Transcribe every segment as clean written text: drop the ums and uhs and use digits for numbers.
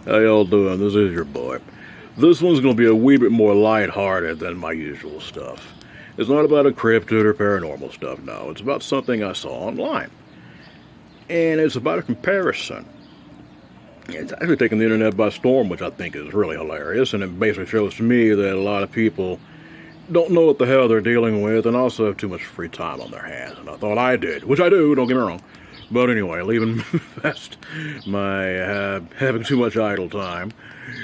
How y'all doing? This is your boy. This one's gonna be a wee bit more lighthearted than my usual stuff. It's not about a cryptid or paranormal stuff, no. It's about something I saw online. And it's about a comparison. It's actually taken the internet by storm, which I think is really hilarious, and it basically shows to me that a lot of people don't know what the hell they're dealing with and also have too much free time on their hands. And I thought I did, which I do, don't get me wrong. But anyway, leaving past my having too much idle time,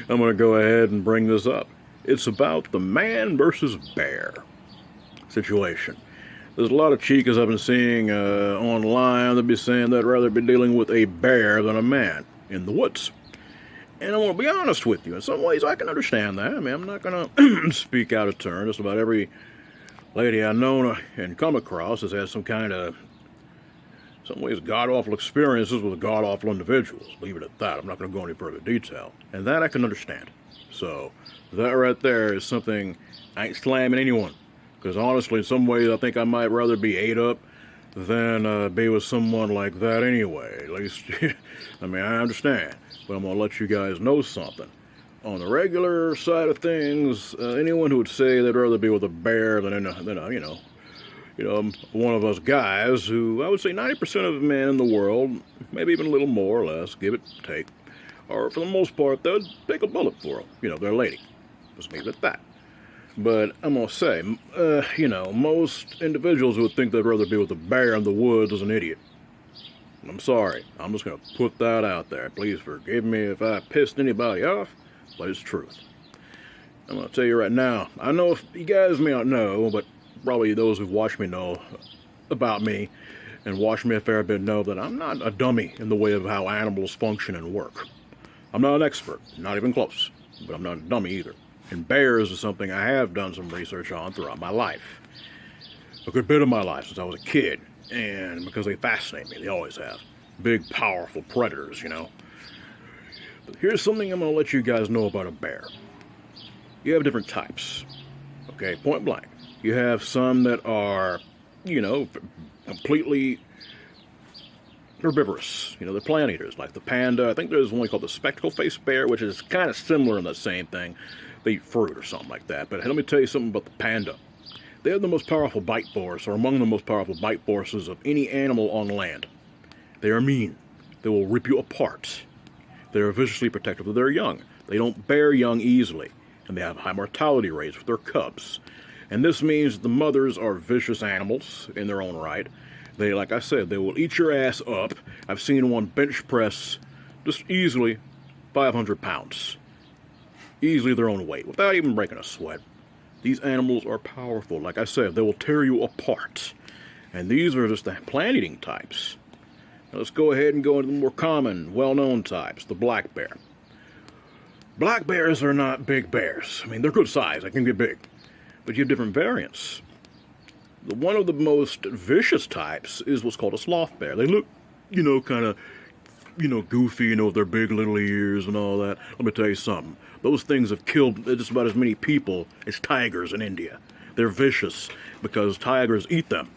I'm going to go ahead and bring this up. It's about the man versus bear situation. There's a lot of chicas I've been seeing online that be saying they'd rather be dealing with a bear than a man in the woods. And I want to be honest with you. In some ways, I can understand that. I mean, I'm not going to speak out of turn. Just about every lady I know and come across has had some kind of, some ways, god-awful experiences with god-awful individuals. Leave it at that. I'm not going to go any further detail. And that I can understand. So, that right there is something I ain't slamming anyone. Because honestly, in some ways, I think I might rather be ate up than be with someone like that anyway. At least, I mean, I understand. But I'm going to let you guys know something. On the regular side of things, anyone who would say they'd rather be with a bear than one of us guys who, I would say 90% of men in the world, maybe even a little more or less, give it, take, or for the most part, they'll take a bullet for them. Their lady. Just leave it at that. But I'm going to say, most individuals who would think they'd rather be with a bear in the woods is an idiot. I'm sorry. I'm just going to put that out there. Please forgive me if I pissed anybody off, but it's truth. I'm going to tell you right now, I know if you guys may not know, but probably those who've watched me know about me and watched me a fair bit know that I'm not a dummy in the way of how animals function and work. I'm not an expert, not even close, but I'm not a dummy either. And bears is something I have done some research on throughout my life. A good bit of my life since I was a kid. And because they fascinate me, they always have. Big, powerful predators, But here's something I'm going to let you guys know about a bear. You have different types. Okay, point blank. You have some that are, completely herbivorous. They're plant eaters, like the panda. I think there's one called the spectacle-faced bear, which is kind of similar in the same thing. They eat fruit or something like that. But let me tell you something about the panda. They are the most powerful bite force, or among the most powerful bite forces of any animal on land. They are mean. They will rip you apart. They are viciously protective of their young. They don't bear young easily, and they have high mortality rates with their cubs. And this means the mothers are vicious animals in their own right. They, like I said, they will eat your ass up. I've seen one bench press just easily 500 pounds. Easily their own weight, without even breaking a sweat. These animals are powerful. Like I said, they will tear you apart. And these are just the plant-eating types. Now let's go ahead and go into the more common, well-known types, the black bear. Black bears are not big bears. I mean, they're good size. They can get big. But you have different variants. One of the most vicious types is what's called a sloth bear. They look, kind of, goofy, with their big little ears and all that. Let me tell you something. Those things have killed just about as many people as tigers in India. They're vicious because tigers eat them.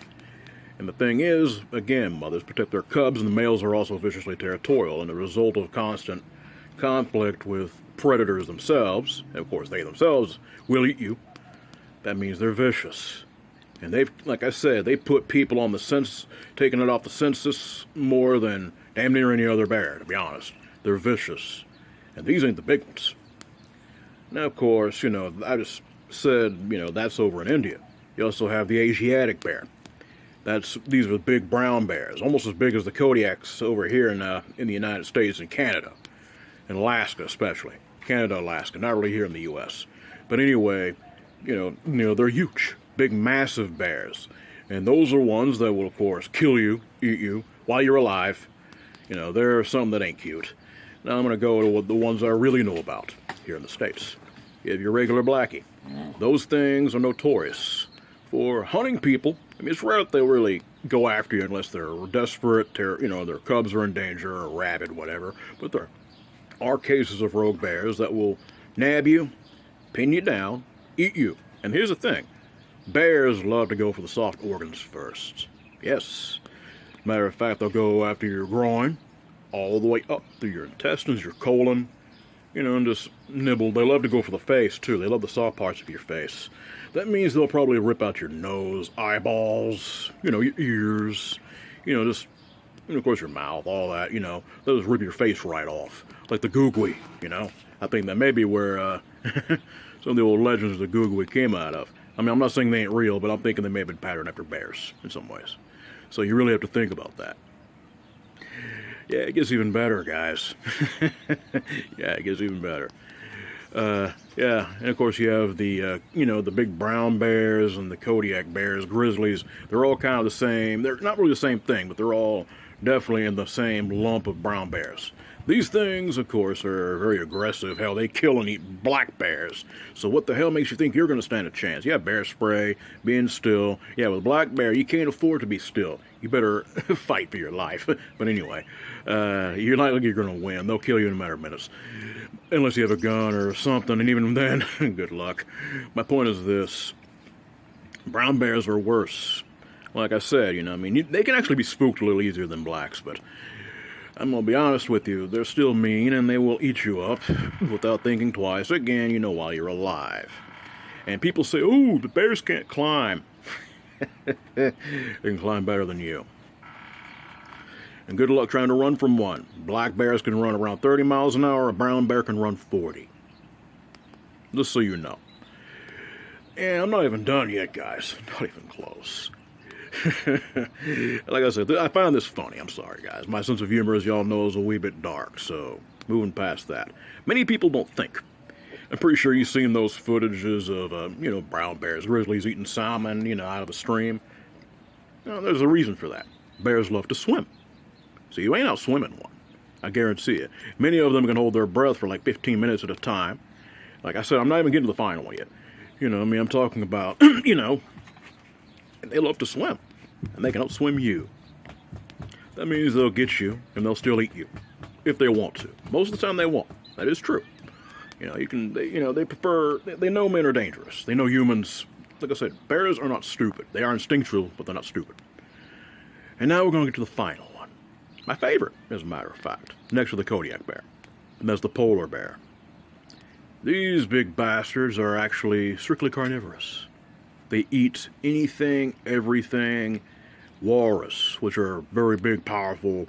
And the thing is, again, mothers protect their cubs, and the males are also viciously territorial, and the result of constant conflict with predators themselves, and of course they themselves will eat you, that means they're vicious. And they've, like I said, they put people on the census, taking it off the census more than damn near any other bear, to be honest. They're vicious. And these ain't the big ones. Now, of course, I just said, that's over in India. You also have the Asiatic bear. These are big brown bears, almost as big as the Kodiaks over here in the United States and Canada. And Alaska, especially. Canada, Alaska, not really here in the U.S. But anyway, they're huge. Big, massive bears. And those are ones that will, of course, kill you, eat you, while you're alive. There are some that ain't cute. Now I'm going to go to the ones I really know about here in the States. You have your regular blackie. Those things are notorious for hunting people. I mean, it's rare that they'll really go after you unless they're desperate, their cubs are in danger, or rabid, whatever. But there are cases of rogue bears that will nab you, pin you down, eat you. And here's the thing. Bears love to go for the soft organs first. Yes. Matter of fact, they'll go after your groin, all the way up through your intestines, your colon, and just nibble. They love to go for the face, too. They love the soft parts of your face. That means they'll probably rip out your nose, eyeballs, your ears, just, and of course your mouth, all that, they'll just rip your face right off. Like the googly, I think that may be where some of the old legends of the googly came out of. I mean, I'm not saying they ain't real, but I'm thinking they may have been patterned after bears in some ways. So you really have to think about that. Yeah, it gets even better, guys. Yeah, it gets even better. Yeah, and of course you have the, the big brown bears and the Kodiak bears, grizzlies. They're all kind of the same. They're not really the same thing, but they're all definitely in the same lump of brown bears. These things, of course, are very aggressive. Hell, they kill and eat black bears. So what the hell makes you think you're going to stand a chance? Yeah, bear spray, being still. Yeah, with a black bear, you can't afford to be still. You better fight for your life. But anyway, you're not like you're going to win. They'll kill you in a matter of minutes. Unless you have a gun or something, and even then, good luck. My point is this. Brown bears are worse. Like I said, they can actually be spooked a little easier than blacks, but I'm going to be honest with you, they're still mean, and they will eat you up without thinking twice, again, while you're alive. And people say, oh, the bears can't climb. They can climb better than you. And good luck trying to run from one. Black bears can run around 30 miles an hour, a brown bear can run 40. Just so you know. And I'm not even done yet, guys. Not even close. Like I said, I find this funny. I'm sorry, guys. My sense of humor, as y'all know, is a wee bit dark, so moving past that. Many people don't think. I'm pretty sure you've seen those footages of, brown bears, grizzlies eating salmon, out of a stream. There's a reason for that. Bears love to swim. So you ain't out swimming one. I guarantee it. Many of them can hold their breath for like 15 minutes at a time. Like I said, I'm not even getting to the final one yet. I'm talking about, they love to swim. And they can outswim you. That means they'll get you, and they'll still eat you. If they want to. Most of the time they won't. That is true. They prefer, they know men are dangerous. They know humans, like I said, bears are not stupid. They are instinctual, but they're not stupid. And now we're going to get to the final one. My favorite, as a matter of fact. Next to the Kodiak bear. And that's the polar bear. These big bastards are actually strictly carnivorous. They eat anything, everything. Walrus, which are very big, powerful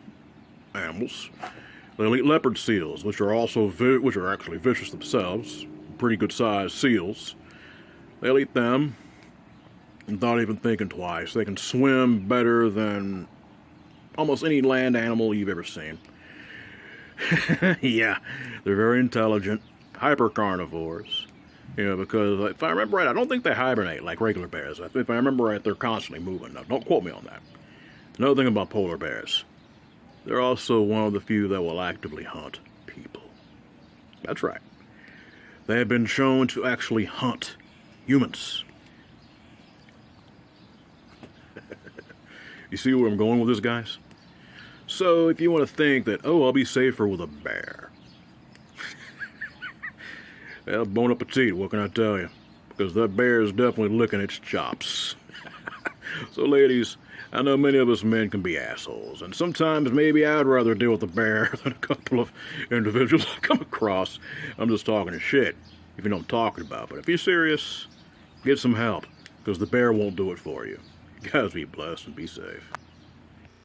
animals. They'll eat leopard seals, which are actually vicious themselves. Pretty good sized seals. They'll eat them without even thinking twice. They can swim better than almost any land animal you've ever seen. Yeah, they're very intelligent, hyper carnivores. Because if I remember right, I don't think they hibernate like regular bears. If I remember right, they're constantly moving. Now, don't quote me on that. Another thing about polar bears, they're also one of the few that will actively hunt people. That's right. They have been shown to actually hunt humans. You see where I'm going with this, guys? So if you want to think that, oh, I'll be safer with a bear. Well, bon appetit, what can I tell you? Because that bear is definitely licking its chops. So ladies, I know many of us men can be assholes, and sometimes maybe I'd rather deal with a bear than a couple of individuals I come across. I'm just talking shit, if you know what I'm talking about. But if you're serious, get some help, because the bear won't do it for you. You guys be blessed and be safe.